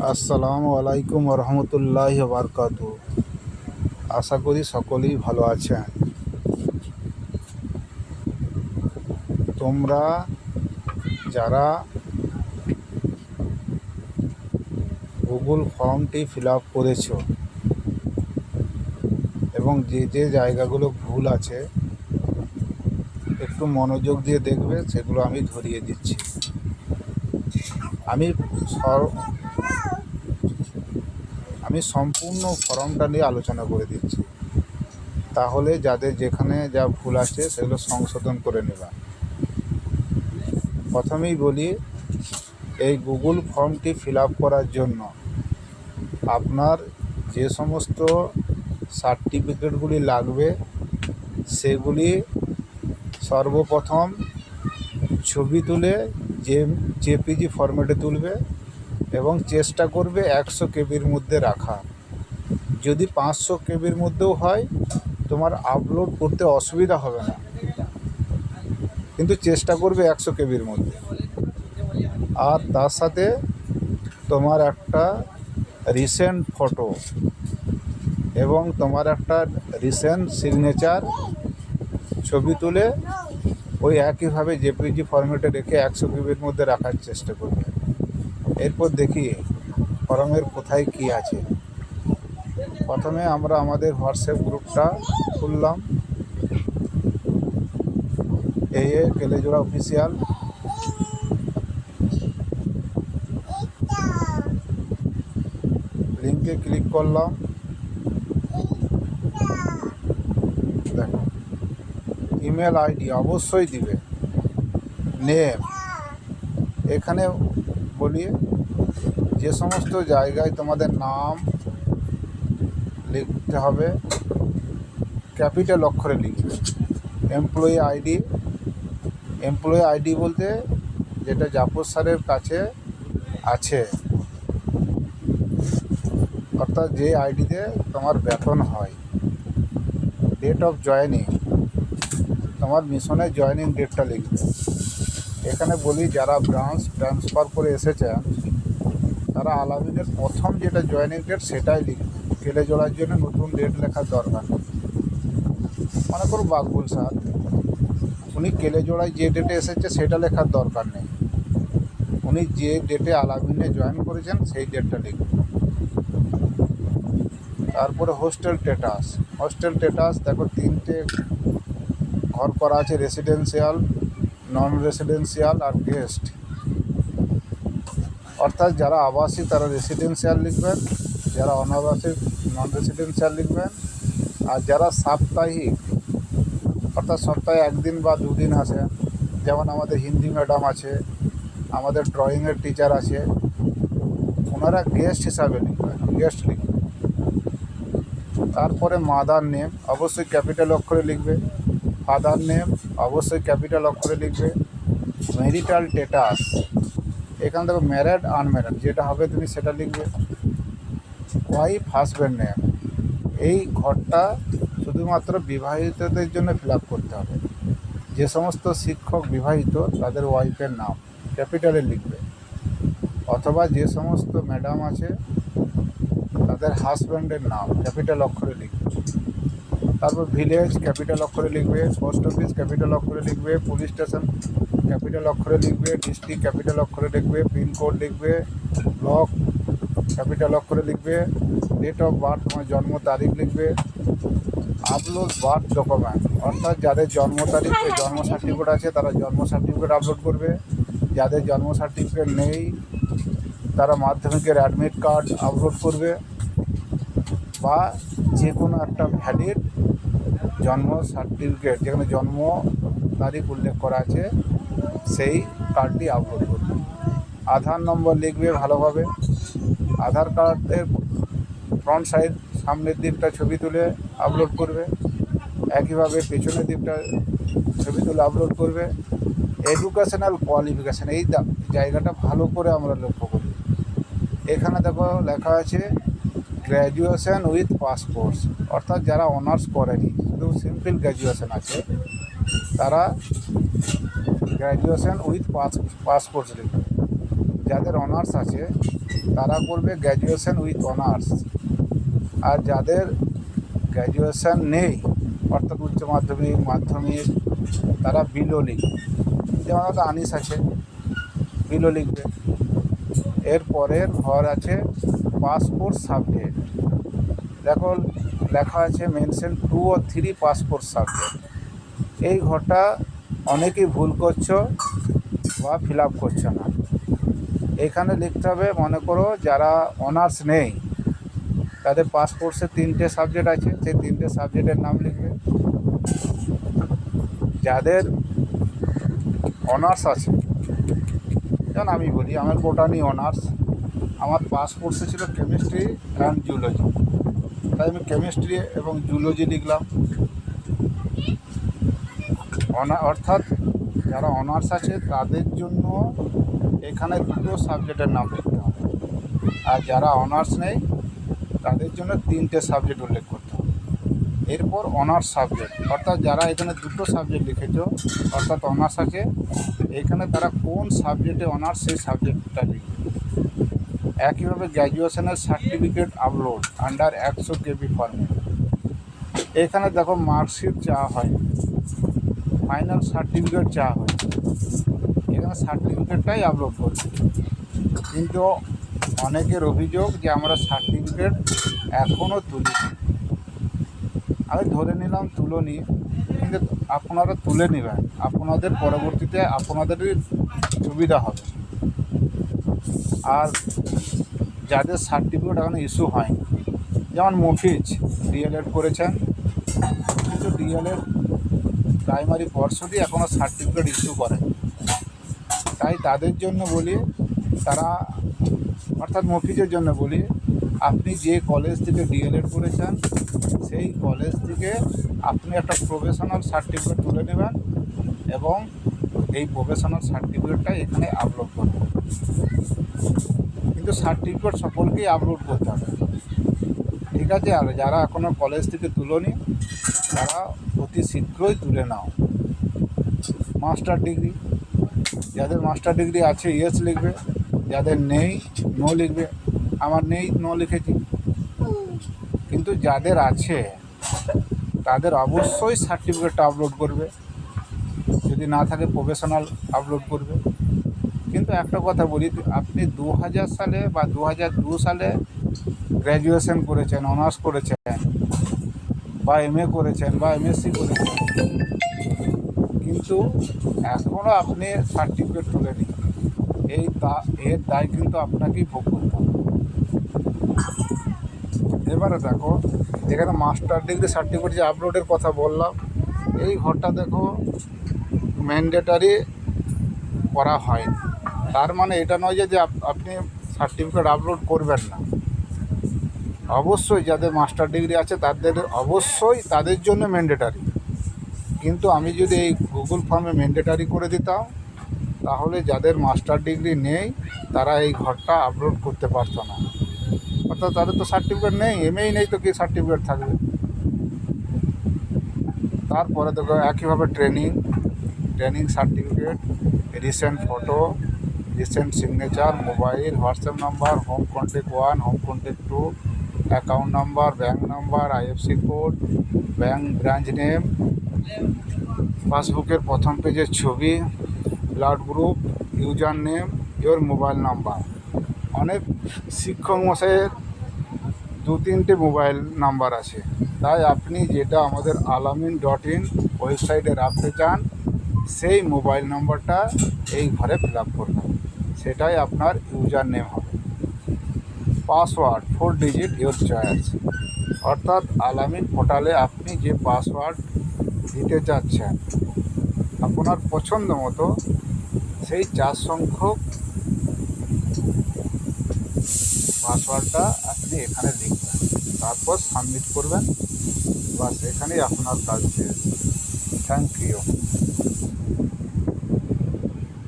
আসসালামু আলাইকুম রহমতুল্লাহি বারকাতু। আশা করি সকলেই ভালো আছেন। তোমরা যারা গুগল ফর্মটি ফিল আপ করেছো এবং যে যে জায়গাগুলো ভুল আছে একটু মনোযোগ দিয়ে দেখবে, সেগুলো আমি ধরিয়ে দিচ্ছি। আমি আমি সম্পূর্ণ ফর্মটা নিয়ে আলোচনা করে দিচ্ছি, তাহলে যাদের যেখানে যা ভুল আছে সেগুলো সংশোধন করে নেবা। প্রথমেই বলি, এই গুগল ফর্মটি ফিল আপ করার জন্য আপনার যে সমস্ত সার্টিফিকেটগুলি লাগবে সেগুলি সর্বপ্রথম ছবি তুলে জেপিজি ফরম্যাটে তুলবে এবং চেষ্টা করবে 100 কেবির মধ্যে রাখা। যদি 500 কেবির মধ্যেও হয় তোমার আপলোড করতে অসুবিধা হবে না, কিন্তু চেষ্টা করবে 100 কেবির মধ্যে। আর তার সাথে তোমার একটা রিসেন্ট ফটো এবং তোমার একটা রিসেন্ট সিগনেচার ছবি তুলে ওই একইভাবে জেপিজি ফরম্যাটে রেখে 100 কেবির মধ্যে রাখার চেষ্টা করবে। এরপর দেখি ফর্মের কোথায় কি আছে। প্রথমে আমরা আমাদের হোয়াটসঅ্যাপ গ্রুপটা খুললাম, কেলেজোড়া অফিসিয়াল। লিঙ্কে ক্লিক করলাম। দেখো, ইমেল আইডি অবশ্যই দিবে। নেম, এখানে বলি যে সমস্ত জায়গায় তোমাদের নাম লিখতে হবে ক্যাপিটাল অক্ষরে লিখবে। এমপ্লয়ি আইডি বলতে যেটা জাফর স্যারের কাছে আছে, অর্থাৎ যে আইডিতে তোমার বেতন হয়। ডেট অফ জয়েনিং, তোমার মিশনের জয়েনিং ডেটটা লিখবে। এখানে বলি যারা ব্রাঞ্চ ট্রান্সফার করে এসেছেন তারা আলামিনের প্রথম যেটা জয়েনিং ডেট সেটাই লিখবে। কেলেজোড়ার জন্য নতুন ডেট লেখার দরকার নেই। মনে করো বাকবুল স্যার, উনি কেলেজোড়ায় যে ডেটে এসেছে সেটা লেখার দরকার নেই, উনি যে ডেটে আলামিনে জয়েন করেছেন সেই ডেটটা লিখবেন। তারপরে হোস্টেল স্ট্যাটাস দেখো 3টে ঘর করা আছে, রেসিডেন্সিয়াল, নন রেসিডেন্সিয়াল আর গেস্ট। অর্থাৎ যারা আবাসিক তারা রেসিডেন্সিয়াল লিখবেন, যারা অনাবাসিক নন রেসিডেন্সিয়াল লিখবেন। আর যারা সাপ্তাহিক অর্থাৎ সপ্তাহে 1 দিন বা 2 দিন আসে, যেমন আমাদের হিন্দি ম্যাডাম আছে, আমাদের ড্রয়িংয়ের টিচার আছে, ওনারা গেস্ট হিসাবে লিখবেন, গেস্ট লিখবেন। তারপরে মাদার নেম অবশ্যই ক্যাপিটাল অক্ষরে লিখবে, ফাদার নেম অবশ্যই ক্যাপিটাল অক্ষরে লিখবে। ম্যারিটাল স্ট্যাটাস, এখান থেকে ম্যারেড আনম্যারেড যেটা হবে তুমি সেটা লিখবে। ওয়াইফ হাজব্যান্ড নেম, এই ঘরটা শুধুমাত্র বিবাহিতদের জন্য ফিল আপ করতে হবে। যে সমস্ত শিক্ষক বিবাহিত তাদের ওয়াইফের নাম ক্যাপিটালে লিখবে, অথবা যে সমস্ত ম্যাডাম আছে তাদের হাজব্যান্ডের নাম ক্যাপিটাল অক্ষরে লিখবে। তারপর ভিলেজ ক্যাপিটাল অক্ষরে লিখবে, পোস্ট অফিস ক্যাপিটাল অক্ষরে লিখবে, পুলিশ স্টেশন ক্যাপিটাল অক্ষরে লিখবে, ডিস্ট্রিক্ট ক্যাপিটাল অক্ষরে লিখবে, পিনকোড লিখবে, ব্লক ক্যাপিটাল অক্ষরে লিখবে, ডেট অফ বার্থ তোমার জন্ম তারিখ লিখবে। আপলোড বার্থ ডকুমেন্ট, অর্থাৎ যাদের জন্ম তারিখে জন্ম সার্টিফিকেট আছে তারা জন্ম সার্টিফিকেট আপলোড করবে, যাদের জন্ম সার্টিফিকেট নেই তারা মাধ্যমিকের অ্যাডমিট কার্ড আপলোড করবে, বা যে কোনো একটা ভ্যালিড জন্ম সার্টিফিকেট যেখানে জন্ম তারিখ উল্লেখ করা আছে সেই কার্ডটি আপলোড করবে। আধার নম্বর লিখবে ভালোভাবে। আধার কার্ডের ফ্রন্ট সাইড সামনের দিকটা ছবি তুলে আপলোড করবে, একইভাবে পেছনের দিকটা ছবি তুলে আপলোড করবে। এডুকেশনাল কোয়ালিফিকেশান, এই জায়গাটা ভালো করে আমরা লক্ষ্য করি। এখানে দেখো লেখা আছে গ্র্যাজুয়েশন উইথ পাসপোর্টস, অর্থাৎ যারা অনার্স করেনি শুধু সিম্পল গ্র্যাজুয়েশন আছে তারা গ্র্যাজুয়েশন উইথ পাসপোর্টস লিখবে। যাদের অনার্স আছে তারা করবে গ্র্যাজুয়েশন উইথ অনার্স, আর যাদের গ্র্যাজুয়েশন নেই অর্থাৎ উচ্চ মাধ্যমিক মাধ্যমিক তারা বিলো লিখবে। যেমন হয়তো আনিস আছে, বিলো লিখবে। এর পরের ঘর আছে পাসপোর্ট সাবজেক্ট। দেখো লেখা আছে মেনশন 2 ও 3 পাসপোর্ট সাবজেক্ট। এই ঘরটা অনেকেই ভুল করছো বা ফিল আপ করছো না। এখানে লিখতে হবে, মনে করো যারা অনার্স নেই তাদের পাসপোর্টসে 3টে সাবজেক্ট আছে, সেই 3টে সাবজেক্টের নাম লিখবে। যাদের অনার্স আছে, যেমন আমি বলি আমার বোটানি অনার্স, আমার পাসপোর্টসে ছিল কেমিস্ট্রি অ্যান্ড জুলজি, তাই আমি কেমিস্ট্রি এবং জুলজি লিখলাম। অর্থাৎ যারা অনার্স আছে তাদের জন্য এখানে 2টো সাবজেক্টের নাম লিখতে হবে, আর যারা অনার্স নেই তাদের জন্য 3টে সাবজেক্ট উল্লেখ করতে হবে। এরপর অনার্স সাবজেক্ট, অর্থাৎ যারা এখানে 2টো সাবজেক্ট লিখেছো অর্থাৎ অনার্স আছে, এখানে তারা কোন সাবজেক্টে অনার্স সেই সাবজেক্টটা লিখবে। একইভাবে গ্র্যাজুয়েশনের certificate upload under 100 KB format. এখানে দেখো মার্কশিট চাওয়া হয়, ফাইনাল সার্টিফিকেট চাওয়া হয়, এখানে সার্টিফিকেটটাই আপলোড করবে। কিন্তু অনেকের অভিযোগ যে আমরা সার্টিফিকেট এখনও তুলিনি। আমি ধরে নিলাম তুলোনি, কিন্তু আপনারা তুলে নেবেন, আপনাদের পরবর্তীতে আপনাদেরই সুবিধা হবে। আর যাদের সার্টিফিকেট এখনো ইস্যু হয়নি, যেমন মফিজ ডিএলএড করেছেন কিন্তু ডিএলএড প্রাইমারি পর্ষদই এখনও সার্টিফিকেট ইস্যু করেন, তাই তাদের জন্য বলি, তারা অর্থাৎ মফিজের জন্য বলি, আপনি যে কলেজ থেকে ডিএলএড করেছেন সেই কলেজ থেকে আপনি একটা প্রফেশনাল সার্টিফিকেট তুলে নেবেন এবং এই প্রফেশনাল সার্টিফিকেটটা এখানে আপলোড করবেন। কিন্তু সার্টিফিকেট সকলকেই আপলোড করতে হবে, ঠিক আছে? আর যারা এখনও কলেজ থেকে তুলোনি তারা অতি শীঘ্রই তুলে নাও। মাস্টার ডিগ্রি, যাদের মাস্টার ডিগ্রি আছে ইয়েস লিখবে, যাদের নেই নো লিখবে। আমার নেই, নো লিখেছি। কিন্তু যাদের আছে তাদের অবশ্যই সার্টিফিকেটটা আপলোড করবে, যদি না থাকে প্রফেশনাল আপলোড করবে। কিন্তু একটা কথা বলি, আপনি 2000 সালে বা 2002 সালে গ্র্যাজুয়েশন করেছেন, অনার্স করেছেন বা এমএ করেছেন বা এমএসসি করেছেন, কিন্তু এখনও আপনি সার্টিফিকেট তুলে নিন, এর দায় কিন্তু আপনাকেই ভোগ করতে হবে। এবারে দেখো এখানে মাস্টার ডিগ্রি সার্টিফিকেট যে আপলোডের কথা বললাম, এই ঘরটা দেখো ম্যান্ডেটারি করা হয়নি। তার মানে এটা নয় যে আপনি সার্টিফিকেট আপলোড করবেন না। অবশ্যই যাদের মাস্টার ডিগ্রি আছে তাদের অবশ্যই তাদের জন্য ম্যান্ডেটারি। কিন্তু আমি যদি এই গুগল ফর্মে ম্যান্ডেটারি করে দিতাম তাহলে যাদের মাস্টার ডিগ্রি নেই তারা এই ঘরটা আপলোড করতে পারতো না। অর্থাৎ তাদের তো সার্টিফিকেট নেই, এমএই নেই তো কি সার্টিফিকেট থাকবে। তারপরে দেখো একইভাবে training certificate, recent photo, recent signature, mobile, WhatsApp number, home contact 1, home contact 2, account number, bank number, IFC code, bank branch name, পাসবুকের প্রথম পেজের ছবি, blood group, user name, your mobile number. অনেক শিক্ষক মশাইয়ের 2-3টে মোবাইল নাম্বার আছে, তাই আপনি যেটা আমাদের alamin.in ওয়েবসাইটে রাখতে চান সেই মোবাইল নাম্বারটা এই ঘরে ফিল আপ করবেন, সেটাই আপনার ইউজার নেম হবে। পাসওয়ার্ড 4 ডিজিট ইওর চয়েস, অর্থাৎ alamin পোর্টালে আপনি যে পাসওয়ার্ড দিতে চাচ্ছেন আপনার পছন্দ মতো সেই 4 সংখ্যক পাসওয়ার্ডটা আপনি এখানে লিখবেন, তারপর সাবমিট করবেন। বাস এখানেই আপনার কাজ শেষ। Thank you.